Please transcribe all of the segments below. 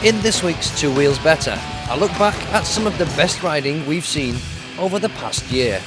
In this week's Two Wheels Better, I look back at some of the best riding we've seen over the past year.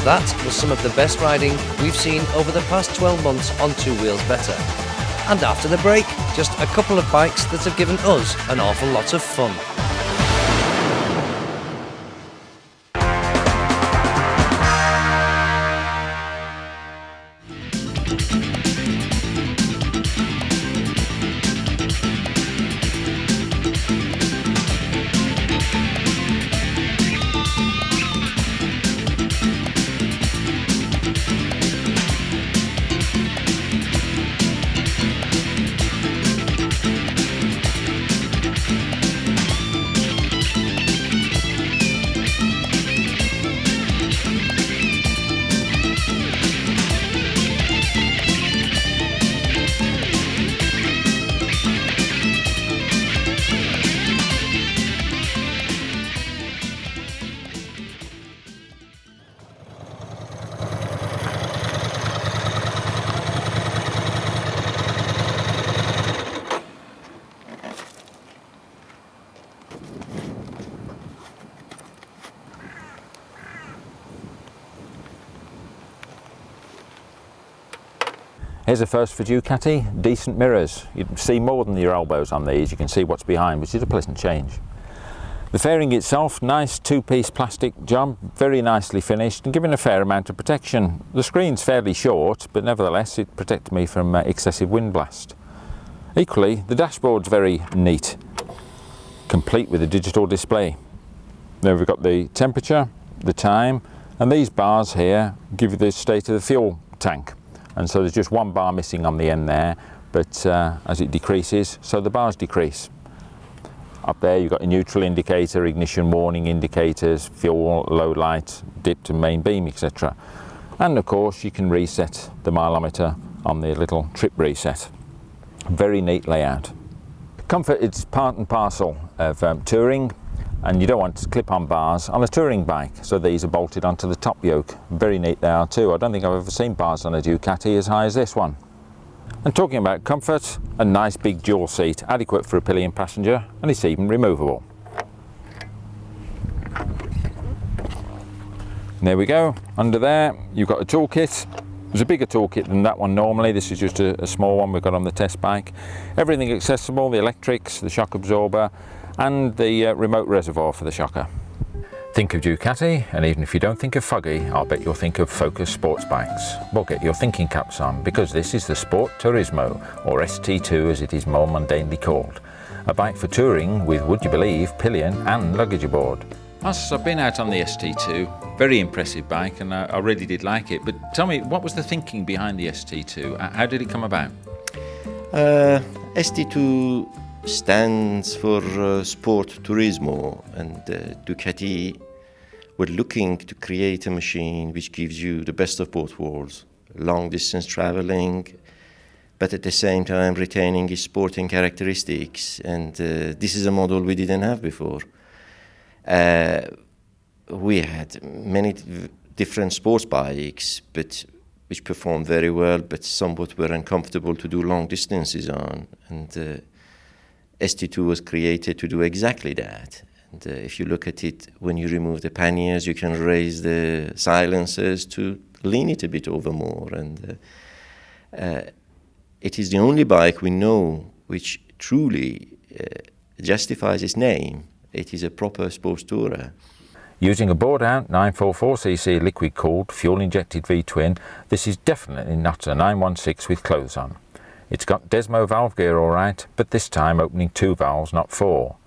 That was some of the best riding we've seen over the past 12 months on Two Wheels Better. And after the break, just a couple of bikes that have given us an awful lot of fun. Here's a first for Ducati, decent mirrors. You can see more than your elbows on these, you can see what's behind, which is a pleasant change. The fairing itself, nice two-piece plastic job, very nicely finished and giving a fair amount of protection. The screen's fairly short, but nevertheless it protects me from excessive wind blast. Equally, the dashboard's very neat, complete with a digital display. Then we've got the temperature, the time, and these bars here give you the state of the fuel tank. And so there's just one bar missing on the end there, but as it decreases, so the bars decrease. Up there you've got a neutral indicator, ignition warning indicators, fuel, low light, dip to main beam, etc. And of course you can reset the mileometer on the little trip reset. Very neat layout. Comfort is part and parcel of touring, and you don't want clip-on bars on a touring bike, so these are bolted onto the top yoke. Very neat they are too. I don't think I've ever seen bars on a Ducati as high as this one. And talking about comfort, a nice big dual seat, adequate for a pillion passenger, and it's even removable. And there we go. Under there you've got a toolkit. There's a bigger toolkit than that one normally. This is just a small one we've got on the test bike. Everything accessible, the electrics, the shock absorber, and the remote reservoir for the shocker. Think of Ducati, and even if you don't think of Foggy, I'll bet you'll think of Focus sports bikes. Well, get your thinking caps on, because this is the Sport Tourismo, or ST2 as it is more mundanely called. A bike for touring with, would you believe, pillion and luggage aboard. Hoss, I've been out on the ST2, very impressive bike, and I really did like it. But tell me, what was the thinking behind the ST2? How did it come about? ST2 stands for Sport Tourismo, and Ducati were looking to create a machine which gives you the best of both worlds. Long distance traveling, but at the same time retaining its sporting characteristics, and this is a model we didn't have before. We had many different sports bikes, but which performed very well, but somewhat were uncomfortable to do long distances on, and ST2 was created to do exactly that. And if you look at it, when you remove the panniers, you can raise the silencers to lean it a bit over more. And it is the only bike we know which truly justifies its name. It is a proper sports tourer. Using a bored-out 944cc liquid-cooled, fuel-injected V-twin, this is definitely not a 916 with clothes on. It's got Desmo valve gear all right, but this time opening 2 valves, not 4.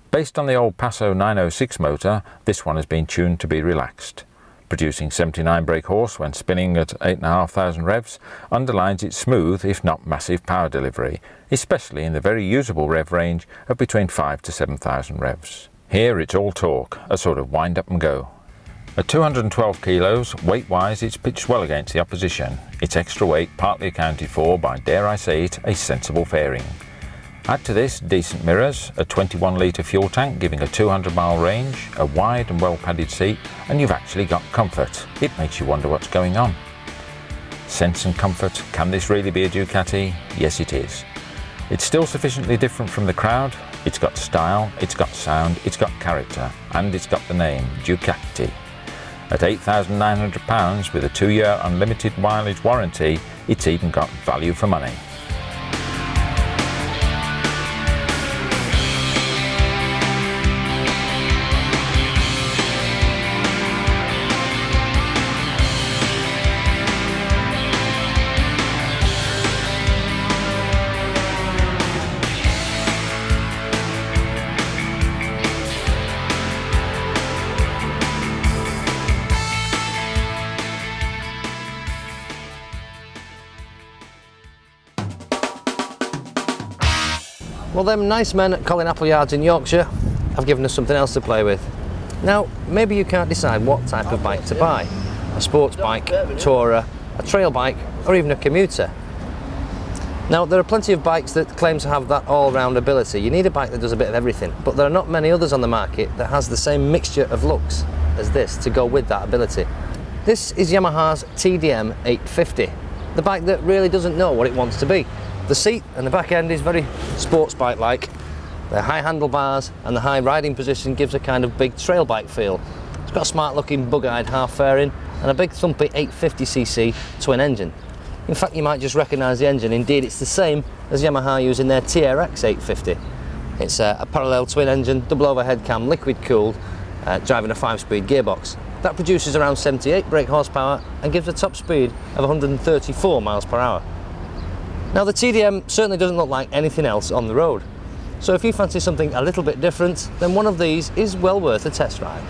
Based on the old Passo 906 motor, this one has been tuned to be relaxed. Producing 79 brake horse when spinning at 8,500 revs underlines its smooth, if not massive, power delivery, especially in the very usable rev range of between 5 to 7,000 revs. Here it's all torque, a sort of wind up and go. At 212 kilos, weight-wise it's pitched well against the opposition. Its extra weight partly accounted for by, dare I say it, a sensible fairing. Add to this decent mirrors, a 21 litre fuel tank giving a 200 mile range, a wide and well padded seat, and you've actually got comfort. It makes you wonder what's going on. Sense and comfort, can this really be a Ducati? Yes it is. It's still sufficiently different from the crowd. It's got style, it's got sound, it's got character, and it's got the name, Ducati. At £8,900 with a 2-year unlimited mileage warranty, it's even got value for money. Well, them nice men at Colin Appleyards in Yorkshire have given us something else to play with. Now, maybe you can't decide what type of bike to buy. A sports bike, a tourer, a trail bike, or even a commuter. Now, there are plenty of bikes that claim to have that all-round ability. You need a bike that does a bit of everything, but there are not many others on the market that has the same mixture of looks as this to go with that ability. This is Yamaha's TDM 850, the bike that really doesn't know what it wants to be. The seat and the back end is very sports bike-like. The high handlebars and the high riding position gives a kind of big trail bike feel. It's got a smart-looking bug-eyed half fairing and a big thumpy 850cc twin engine. In fact, you might just recognise the engine. Indeed, it's the same as Yamaha using their TRX 850. It's a parallel twin engine, double overhead cam, liquid-cooled, driving a 5-speed gearbox. That produces around 78 brake horsepower and gives a top speed of 134 miles per hour. Now, the TDM certainly doesn't look like anything else on the road, so if you fancy something a little bit different, then one of these is well worth a test ride.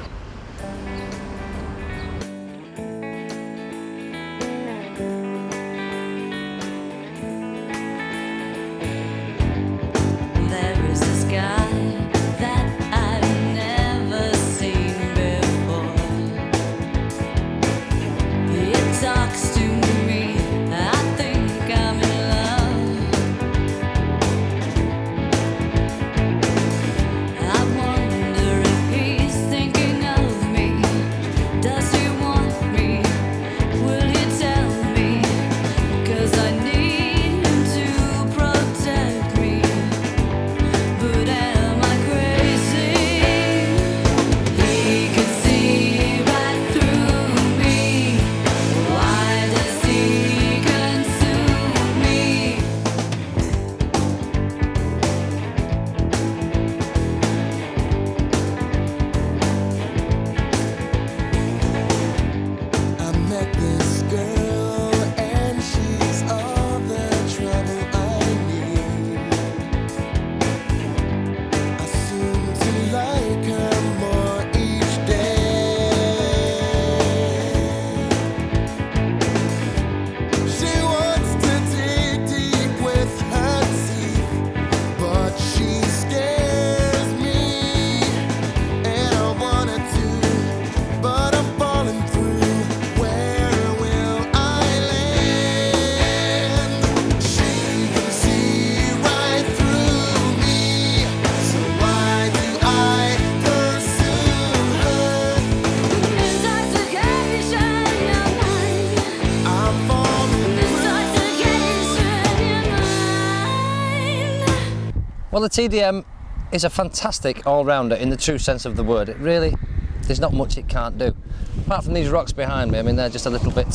Well, the TDM is a fantastic all-rounder in the true sense of the word. It really, there's not much it can't do. Apart from these rocks behind me, I mean, they're just a little bit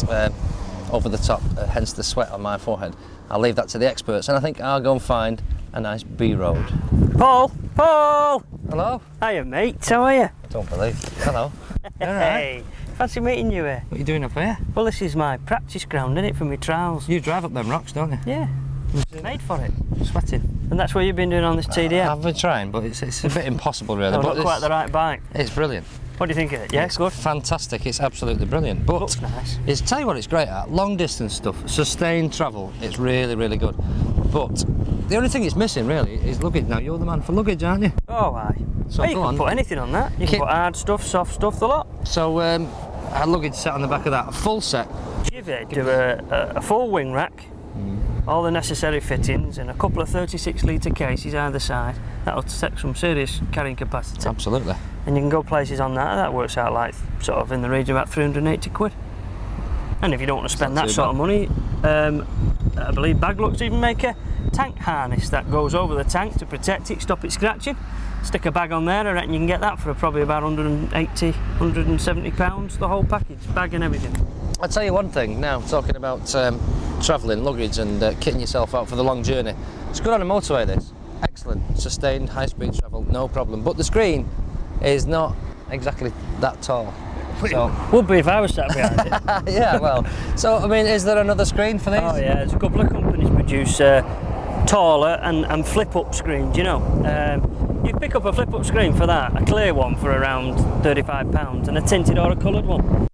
over the top, hence the sweat on my forehead. I'll leave that to the experts, and I think I'll go and find a nice B-road. Paul! Paul! Hello? Hiya, mate. How are you? I don't believe. Hello. You all right? Hey, fancy meeting you here. What are you doing up here? Well, this is my practice ground, isn't it, for my trials? You drive up them rocks, don't you? Yeah. Made for it. Sweating. And that's what you've been doing on this TDM? I've been trying, but it's a bit impossible, really. No, but not quite the right bike. It's brilliant. What do you think of it? Yeah, it's good. Fantastic. It's absolutely brilliant. But looks nice. It's tell you what it's great at. Long distance stuff, sustained travel. It's really, really good. But the only thing it's missing really is luggage. Now you're the man for luggage, aren't you? Oh, aye. So well, you can put anything on that. You can put hard stuff, soft stuff, the lot. So our luggage set on the back of that, a full set. Give it to a full wing rack. All the necessary fittings and a couple of 36-litre cases either side. That'll take some serious carrying capacity. Absolutely. And you can go places on that. That works out like sort of in the region of about 380 quid. And if you don't want to spend that sort of money, I believe Baglooks even make a tank harness that goes over the tank to protect it, stop it scratching. Stick a bag on there, I reckon you can get that for probably about 180, 170 pounds, the whole package, bag and everything. I'll tell you one thing now, talking about travelling, luggage and kitting yourself out for the long journey. It's good on a motorway, this. Excellent, sustained, high speed travel, no problem. But the screen is not exactly that tall. So. Would be if I was sat behind it. Yeah, well, so I mean, is there another screen for these? Oh yeah, there's a couple of companies produce taller and flip-up screens, you know. You pick up a flip-up screen for that, a clear one for around £35, and a tinted or a coloured one